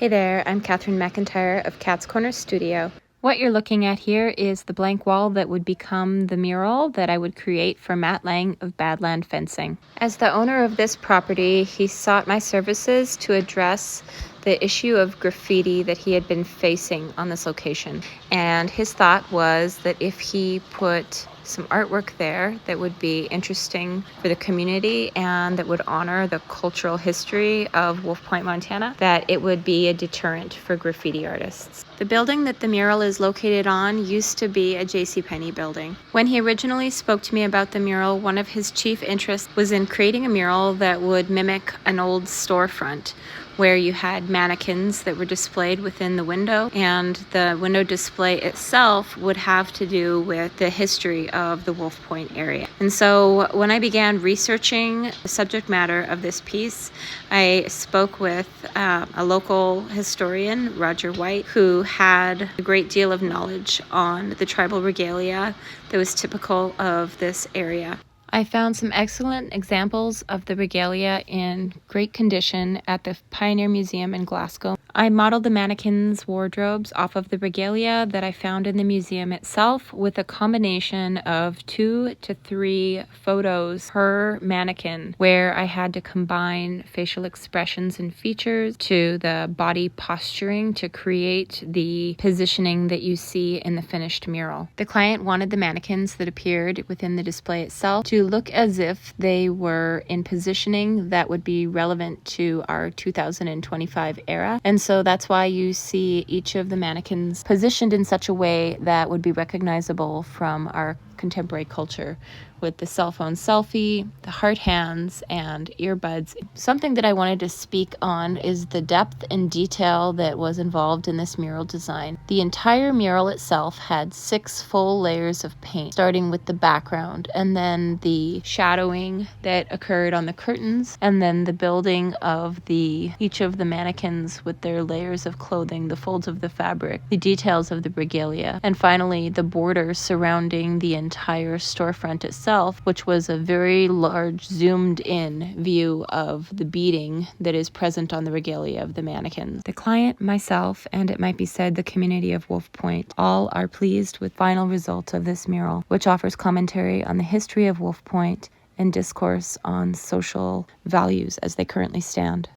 Hey there, I'm Catherine McIntyre of Cat's Corner Studio. What you're looking at here is the blank wall that would become the mural that I would create for Matt Lang of Badland Fencing. As the owner of this property, he sought my services to address the issue of graffiti that he had been facing on this location. And his thought was that if he put some artwork there that would be interesting for the community and that would honor the cultural history of Wolf Point, Montana, that it would be a deterrent for graffiti artists. The building that the mural is located on used to be a JCPenney building. When he originally spoke to me about the mural, one of his chief interests was in creating a mural that would mimic an old storefront where you had mannequins that were displayed within the window, and the window display itself would have to do with the history of the Wolf Point area. And so when I began researching the subject matter of this piece, I spoke with a local historian, Roger White, who had a great deal of knowledge on the tribal regalia that was typical of this area. I found some excellent examples of the regalia in great condition at the Pioneer Museum in Glasgow. I modeled the mannequins' wardrobes off of the regalia that I found in the museum itself, with a combination of 2 to 3 photos per mannequin, where I had to combine facial expressions and features to the body posturing to create the positioning that you see in the finished mural. The client wanted the mannequins that appeared within the display itself to look as if they were in positioning that would be relevant to our 2025 era. And so that's why you see each of the mannequins positioned in such a way that would be recognizable from our contemporary culture, with the cell phone selfie, the heart hands, and earbuds. Something that I wanted to speak on is the depth and detail that was involved in this mural design. The entire mural itself had 6 full layers of paint, starting with the background, and then the shadowing that occurred on the curtains, and then the building of each of the mannequins with their layers of clothing, the folds of the fabric, the details of the regalia, and finally the borders surrounding the entire storefront itself, which was a very large zoomed in view of the beading that is present on the regalia of the mannequins. The client, myself, and it might be said the community of Wolf Point, all are pleased with the final result of this mural, which offers commentary on the history of Wolf Point and discourse on social values as they currently stand.